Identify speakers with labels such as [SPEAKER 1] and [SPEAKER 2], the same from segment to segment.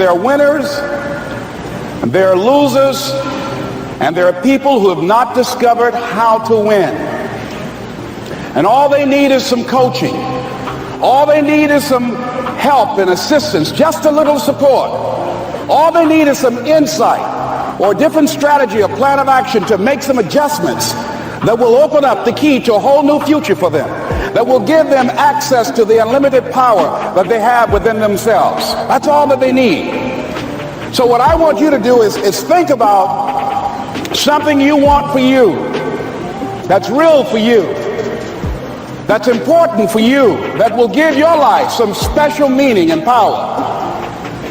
[SPEAKER 1] There are winners, and there are losers, and there are people who have not discovered how to win. And all they need is some coaching. All they need is some help and assistance, just a little support. All they need is some insight or a different strategy, a plan of action to make some adjustments that will open up the key to a whole new future for them, that will give them access to the unlimited power that they have within themselves. That's all that they need. So what I want you to do is think about something you want for you, that's real for you, that's important for you, that will give your life some special meaning and power.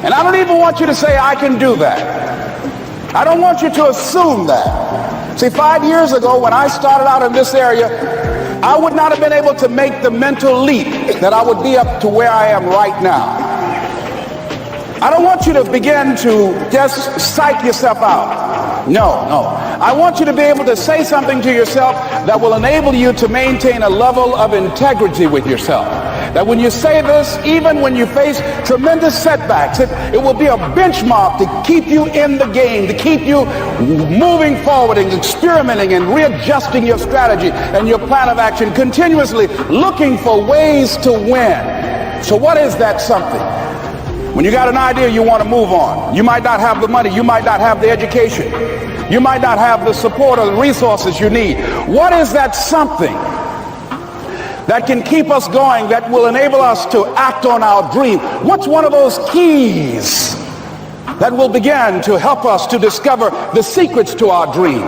[SPEAKER 1] And I don't even want you to say, I can do that. I don't want you to assume that. See, 5 years ago when I started out in this area, I would not have been able to make the mental leap that I would be up to where I am right now. I don't want you to begin to just psych yourself out. No. I want you to be able to say something to yourself that will enable you to maintain a level of integrity with yourself. That when you say this, even when you face tremendous setbacks, it will be a benchmark to keep you in the game, to keep you moving forward and experimenting and readjusting your strategy and your plan of action, continuously looking for ways to win. So what is that something? When you got an idea you want to move on, you might not have the money, you might not have the education, you might not have the support or the resources you need. What is that something that can keep us going, that will enable us to act on our dream? What's one of those keys that will begin to help us to discover the secrets to our dream?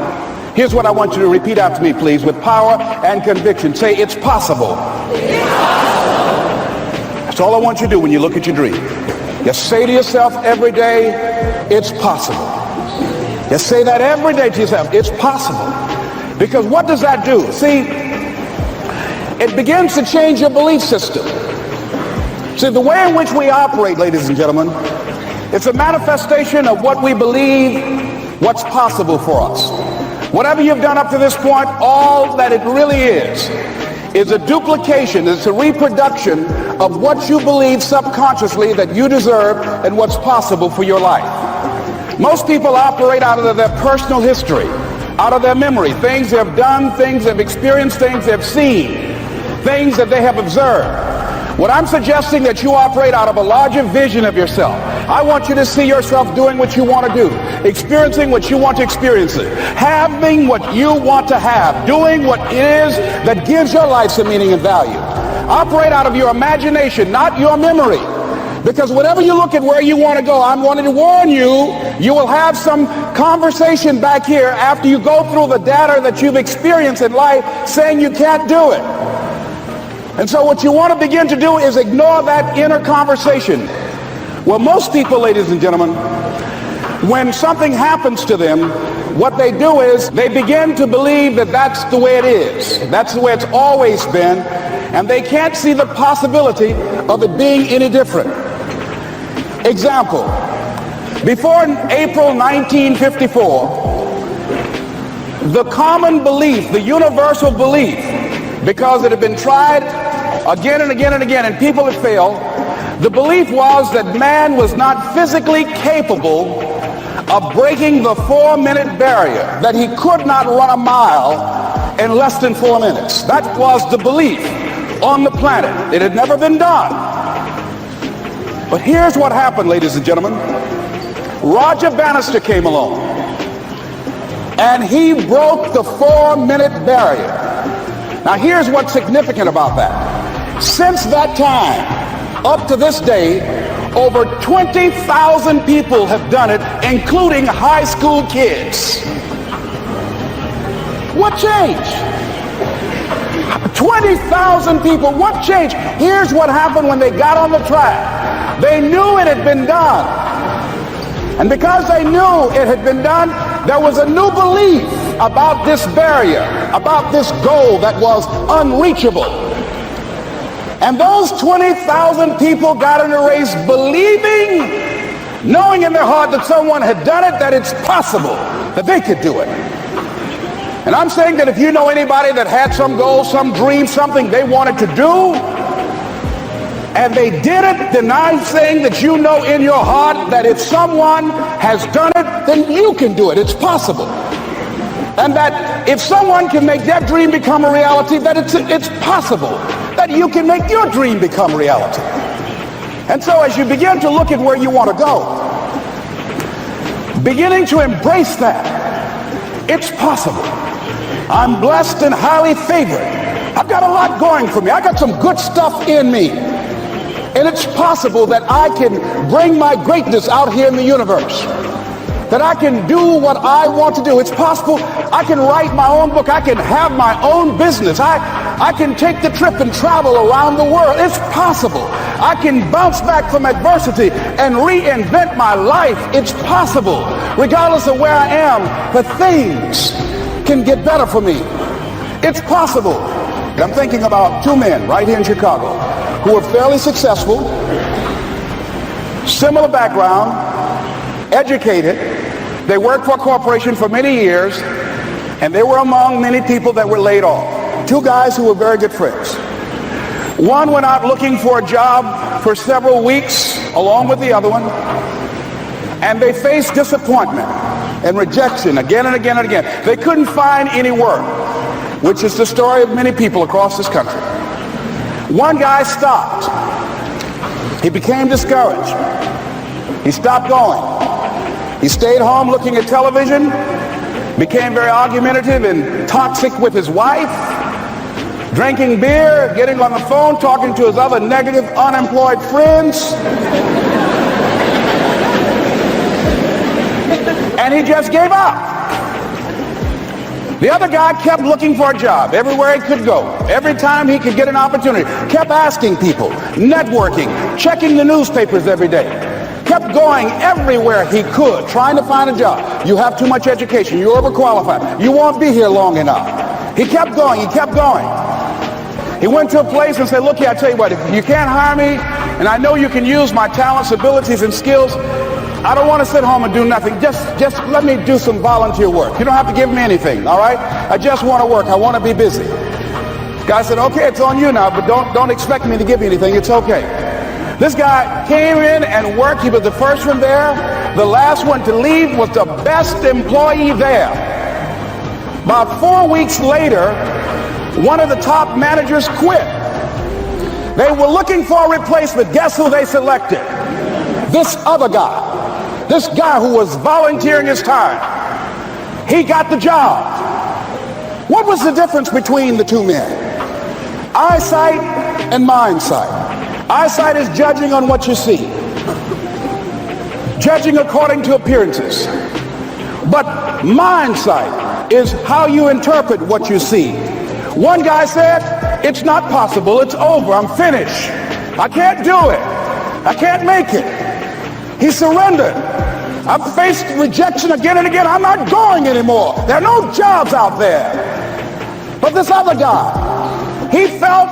[SPEAKER 1] Here's what I want you to repeat after me, please, with power and conviction. Say, it's possible. It's possible. That's all I want you to do when you look at your dream. Just say to yourself every day, it's possible. Just say that every day to yourself, it's possible. Because what does that do? See, it begins to change your belief system. See, the way in which we operate, ladies and gentlemen, it's a manifestation of what we believe, what's possible for us. Whatever you've done up to this point, all that it really is a duplication, it's a reproduction of what you believe subconsciously that you deserve and what's possible for your life. Most people operate out of their personal history, out of their memory, things they have done, things they've experienced, things they've seen, things that they have observed. What I'm suggesting that you operate out of a larger vision of yourself. I want you to see yourself doing what you want to do, experiencing what you want to experience, having what you want to have, doing what it is that gives your life some meaning and value. Operate out of your imagination, not your memory. Because whenever you look at where you want to go, I'm wanting to warn you, you will have some conversation back here after you go through the data that you've experienced in life saying you can't do it. And so what you want to begin to do is ignore that inner conversation. Well, most people, ladies and gentlemen, when something happens to them, what they do is they begin to believe that that's the way it is. That's the way it's always been. And they can't see the possibility of it being any different. Example, before April 1954, the common belief, the universal belief, because it had been tried again and again and again and people had failed, the belief was that man was not physically capable of breaking the 4-minute barrier, that he could not run a mile in less than 4 minutes. That was the belief on the planet. It had never been done. But here's what happened, ladies and gentlemen. Roger Bannister came along and he broke the 4-minute barrier. Now here's what's significant about that. Since that time, up to this day, over 20,000 people have done it, including high school kids. What changed? 20,000 people, what changed? Here's what happened when they got on the track. They knew it had been done. And because they knew it had been done, there was a new belief about this barrier, about this goal that was unreachable. And those 20,000 people got in a race believing, knowing in their heart that someone had done it, that it's possible, that they could do it. And I'm saying that if you know anybody that had some goal, some dream, something they wanted to do, And they did it denying that you know in your heart that if someone has done it, then you can do it. It's possible. And that if someone can make their dream become a reality, that it's possible that you can make your dream become reality. And so as you begin to look at where you want to go, beginning to embrace that, it's possible. I'm blessed and highly favored. I've got a lot going for me. I got some good stuff in me. And it's possible that I can bring my greatness out here in the universe. That I can do what I want to do. It's possible I can write my own book. I can have my own business. I can take the trip and travel around the world. It's possible. I can bounce back from adversity and reinvent my life. It's possible. Regardless of where I am, the things can get better for me. It's possible. I'm thinking about two men right here in Chicago who are fairly successful, similar background, educated. They worked for a corporation for many years, and they were among many people that were laid off. Two guys who were very good friends. One went out looking for a job for several weeks along with the other one, and they faced disappointment and rejection again and again and again. They couldn't find any work, which is the story of many people across this country. One guy stopped. He became discouraged. He stopped going. He stayed home looking at television, became very argumentative and toxic with his wife, drinking beer, getting on the phone, talking to his other negative, unemployed friends. And he just gave up. The other guy kept looking for a job everywhere he could go. Every time he could get an opportunity, kept asking people, networking, checking the newspapers every day. Kept going everywhere he could, trying to find a job. You have too much education. You're overqualified. You won't be here long enough. He kept going. He kept going. He went to a place and said, look here, I tell you what, if you can't hire me, and I know you can use my talents, abilities, and skills, I don't want to sit home and do nothing. Just let me do some volunteer work. You don't have to give me anything, all right? I just want to work. I want to be busy. Guy said, okay, it's on you now, but don't expect me to give you anything. It's okay. This guy came in and worked. He was the first one there. The last one to leave was the best employee there. About 4 weeks later, one of the top managers quit. They were looking for a replacement. Guess who they selected? This other guy. This guy who was volunteering his time. He got the job. What was the difference between the two men? Eyesight and mindsight. Eyesight is judging on what you see. Judging according to appearances. But mindsight is how you interpret what you see. One guy said, it's not possible. It's over. I'm finished. I can't do it. I can't make it. He surrendered. I've faced rejection again and again. I'm not going anymore. There are no jobs out there. But this other guy, he felt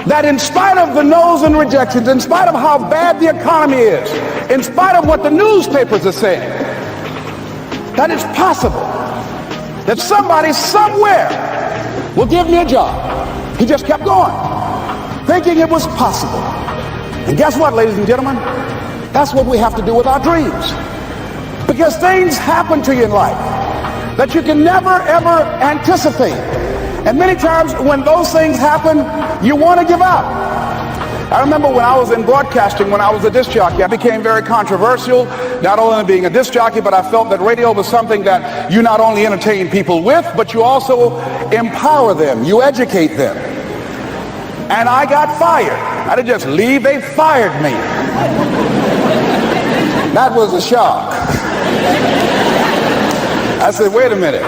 [SPEAKER 1] that in spite of the no's and rejections, in spite of how bad the economy is, in spite of what the newspapers are saying, that it's possible that somebody somewhere will give me a job. He just kept going, thinking it was possible. And guess what, ladies and gentlemen? That's what we have to do with our dreams. Because things happen to you in life that you can never, ever anticipate. And many times when those things happen, you want to give up. I remember when I was in broadcasting, when I was a disc jockey, I became very controversial, not only being a disc jockey, but I felt that radio was something that you not only entertain people with, but you also empower them, you educate them. And I got fired. I didn't just leave, they fired me. That was a shock. I said, wait a minute.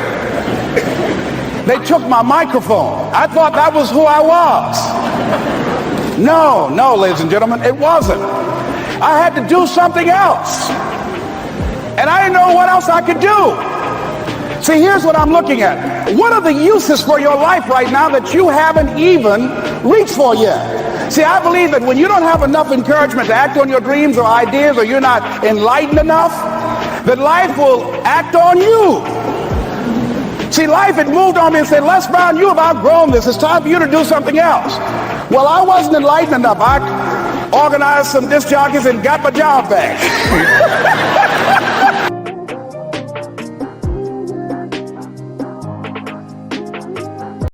[SPEAKER 1] They took my microphone. I thought that was who I was. No, ladies and gentlemen, it wasn't. I had to do something else. And I didn't know what else I could do. See, here's what I'm looking at. What are the uses for your life right now that you haven't even reached for yet? See, I believe that when you don't have enough encouragement to act on your dreams or ideas, or you're not enlightened enough, that life will act on you. See, life had moved on me and said, Les Brown, you have outgrown this. It's time for you to do something else. Well, I wasn't enlightened enough. organized some disc jockeys and got my job back.